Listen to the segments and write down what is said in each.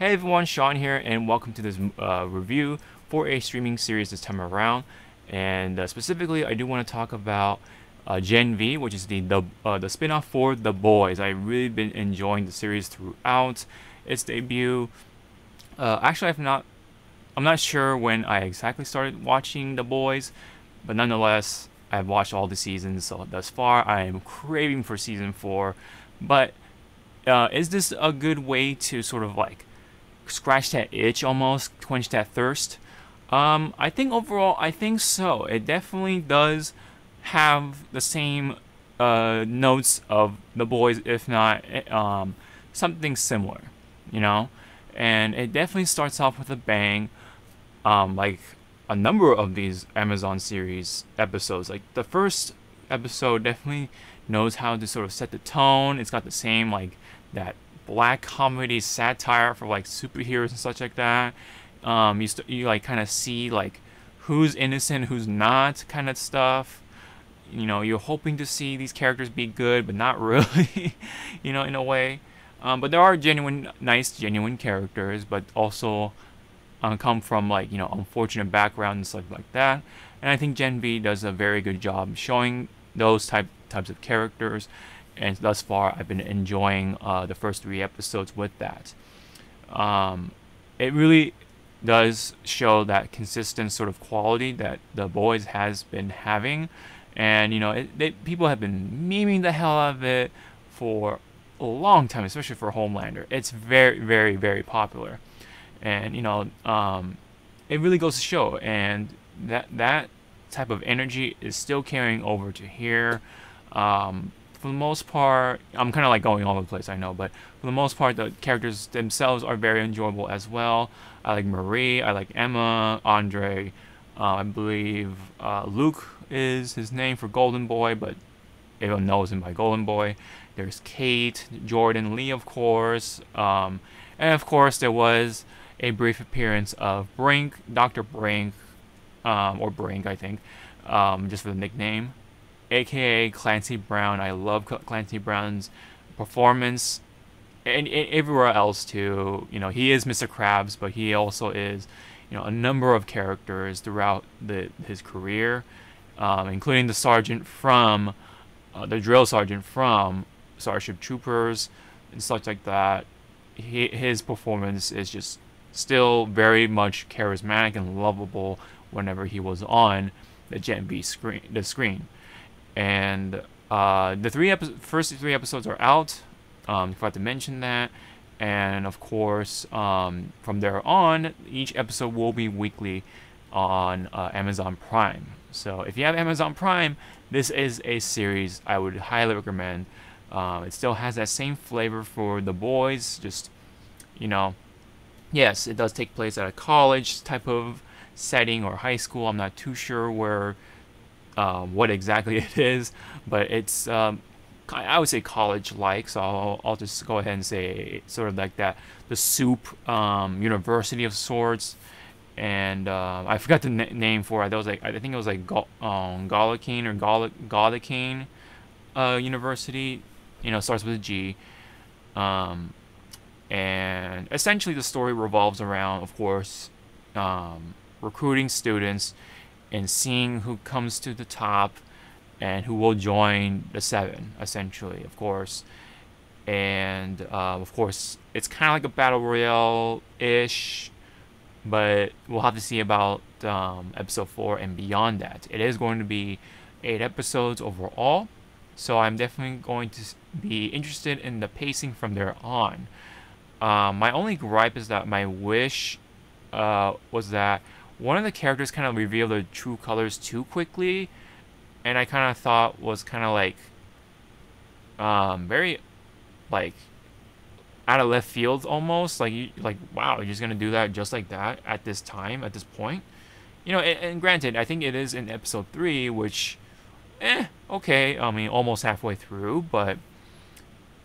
Hey everyone, Sean here, and welcome to this review for a streaming series this time around. And specifically, I do want to talk about Gen V, which is the spin-off for The Boys. I've really been enjoying the series throughout its debut. Actually, I'm not sure when I exactly started watching The Boys, but nonetheless, I've watched all the seasons. So thus far, I am craving for season 4. But is this a good way to sort of like scratch that itch, almost quench that thirst? I think overall, I think so. It definitely does have the same notes of The Boys, if not something similar, you know. And it definitely starts off with a bang, like a number of these Amazon series episodes. Like the first episode definitely knows how to sort of set the tone. It's got the same like that black comedy satire for like superheroes and such like that. You like kind of see like who's innocent, who's not, kind of stuff. You know, you're hoping to see these characters be good, but not really. You know, in a way. But there are genuine characters, but also come from like unfortunate backgrounds and stuff like that. And I think Gen V does a very good job showing those types of characters. And thus far, I've been enjoying the first 3 episodes with that. It really does show that consistent sort of quality that The Boys has been having, and people have been memeing the hell out of it for a long time, especially for Homelander. It's very, very, very popular, and it really goes to show, and that type of energy is still carrying over to here. For the most part, I'm kind of like going all over the place, I know, but for the most part, the characters themselves are very enjoyable as well. I like Marie, I like Emma, Andre, I believe Luke is his name for Golden Boy, but everyone knows him by Golden Boy. There's Kate, Jordan, Lee, of course, and of course there was a brief appearance of Brink, Dr. Brink, or Brink, I think, just for the nickname, aka Clancy Brown. I love Clancy Brown's performance, and everywhere else too. He is Mr. Krabs, but he also is, a number of characters throughout his career, including the sergeant from, the drill sergeant from Starship Troopers and such like that. His performance is just still very much charismatic and lovable whenever he was on the Gen V screen. And the first 3 episodes are out. Forgot to mention that. And of course, from there on, each episode will be weekly on Amazon Prime. So if you have Amazon Prime, this is a series I would highly recommend. It still has that same flavor for The Boys. Just, yes, it does take place at a college type of setting or high school. I'm not too sure what exactly it is, but it's I would say college-like, so I'll just go ahead and say sort of like that, the soup university of sorts. And I forgot the name for it. That was like, I think it was like Galakine or Galakine University. Starts with a G. And essentially the story revolves around, of course, recruiting students and seeing who comes to the top and who will join the 7, essentially, of course. And of course, it's kind of like a battle royale-ish, but we'll have to see about episode 4 and beyond that. It is going to be 8 episodes overall, so I'm definitely going to be interested in the pacing from there on. My only gripe is that my wish was that one of the characters kind of revealed their true colors too quickly, and I kind of thought was kind of like very like out of left field almost. Like wow, you're just gonna do that just like that at this time, at this point. And granted, I think it is in episode 3, which okay, I mean almost halfway through, but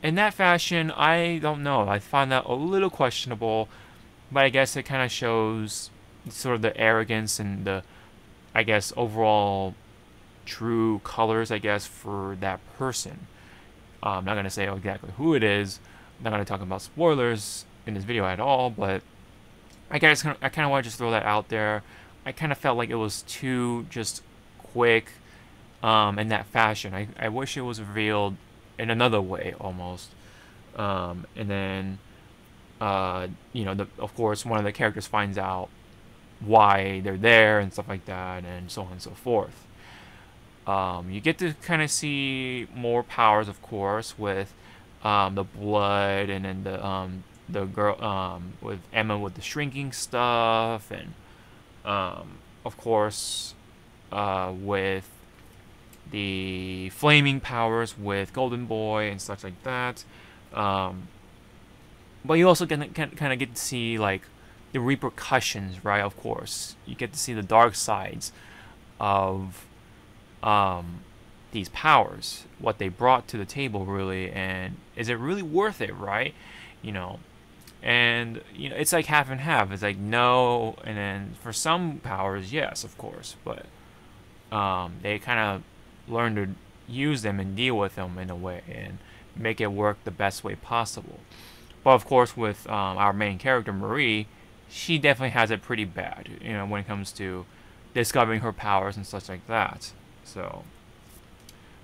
in that fashion, I don't know. I find that a little questionable, but I guess it kind of shows sort of the arrogance and the, I guess, overall true colors, I guess, for that person. I'm not going to say exactly who it is. I'm not going to talk about spoilers in this video at all, but I guess I kind of want to just throw that out there. I kind of felt like it was too just quick in that fashion. I wish it was revealed in another way almost. And then, of course, one of the characters finds out why they're there and stuff like that, and so on and so forth. You get to kind of see more powers, of course, with the blood, and then the girl with Emma with the shrinking stuff, and of course with the flaming powers with Golden Boy and such like that. But you also kind of get to see like the repercussions, right? Of course, you get to see the dark sides of these powers, what they brought to the table, really, and is it really worth it, right? You know, and it's like half and half. It's like no, and then for some powers, yes, of course, but they kind of learn to use them and deal with them in a way and make it work the best way possible. But of course, with our main character Marie, she definitely has it pretty bad, when it comes to discovering her powers and such like that. So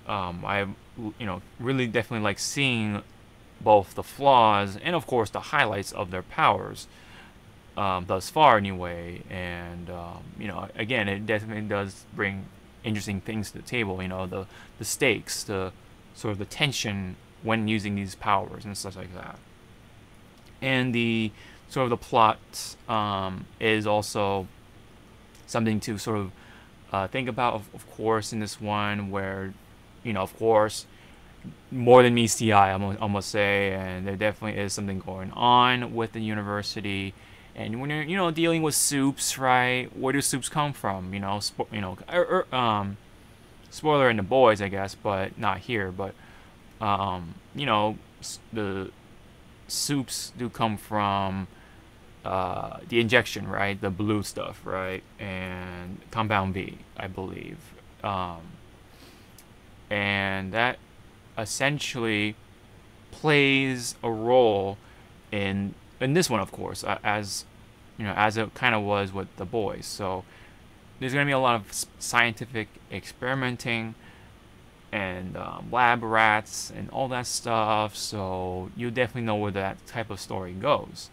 I really definitely like seeing both the flaws and of course the highlights of their powers thus far anyway. And again, it definitely does bring interesting things to the table. The stakes, the sort of the tension when using these powers and stuff like that. And the sort of the plot is also something to sort of think about, of course, in this one, where of course, more than meets the eye, I'm gonna say, and there definitely is something going on with the university. And when you're dealing with soups, right? Where do soups come from? Spoiler in The Boys, I guess, but not here. But the soups do come from the injection, right? The blue stuff, right? And Compound V, I believe. And that essentially plays a role in this one, of course, as it kind of was with The Boys. So there's going to be a lot of scientific experimenting and lab rats and all that stuff. So you definitely know where that type of story goes.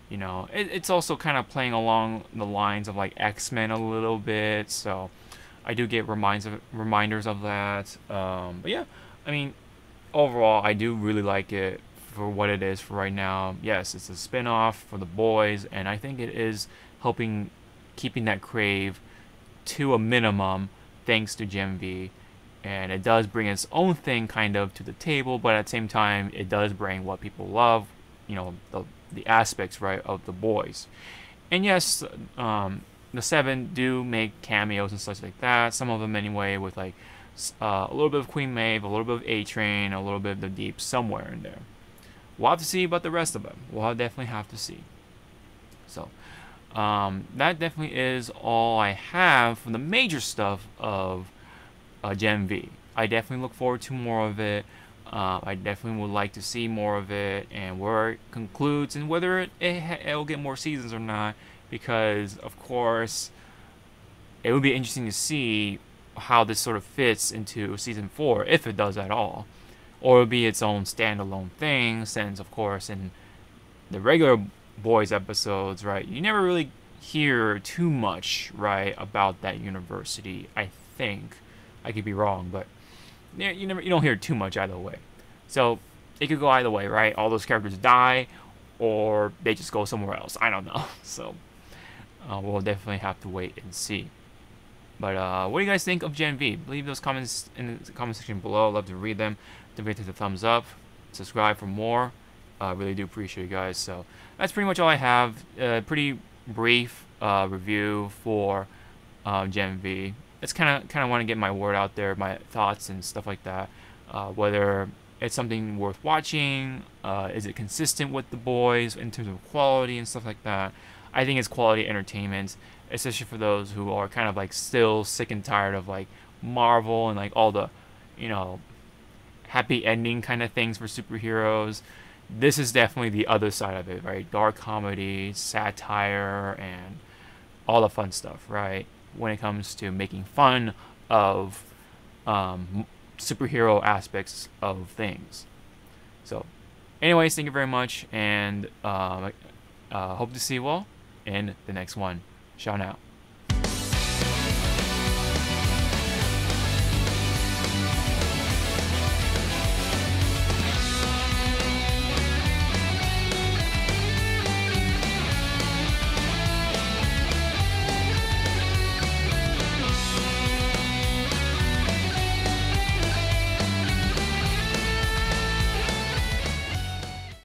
It's also kind of playing along the lines of like X-Men a little bit. So I do get reminders of that. But yeah, I mean, overall, I do really like it for what it is for right now. Yes, it's a spin-off for The Boys, and I think it is keeping that crave to a minimum thanks to Gen V. And it does bring its own thing kind of to the table, but at the same time, it does bring what people love, the aspects, right, of The Boys. And yes, the Seven do make cameos and such like that. Some of them anyway, with like a little bit of Queen Maeve, a little bit of A-Train, a little bit of the Deep somewhere in there. We'll have to see about the rest of them. We'll definitely have to see. So that definitely is all I have from the major stuff of Gen V. I definitely look forward to more of it. I definitely would like to see more of it, and where it concludes, and whether it'll get more seasons or not, because of course it would be interesting to see how this sort of fits into season 4, if it does at all, or it'll be its own standalone thing, since of course in the regular Boys episodes, right, you never really hear too much, right, about that university. I think I could be wrong, but you don't hear too much either way. So it could go either way, right? All those characters die, or they just go somewhere else. I don't know. So we'll definitely have to wait and see. But what do you guys think of Gen V? Leave those comments in the comment section below. I'd love to read them. Don't forget to hit the thumbs up. Subscribe for more. I really do appreciate you guys. So that's pretty much all I have. Pretty brief review for Gen V. It's kind of want to get my word out there, my thoughts and stuff like that. Whether it's something worth watching, is it consistent with The Boys in terms of quality and stuff like that. I think it's quality entertainment, especially for those who are kind of like still sick and tired of like Marvel and like all the happy ending kind of things for superheroes. this is definitely the other side of it, right? Dark comedy, satire, and all the fun stuff, right? When it comes to making fun of superhero aspects of things. So, anyways, thank you very much, and hope to see you all in the next one. Ciao now.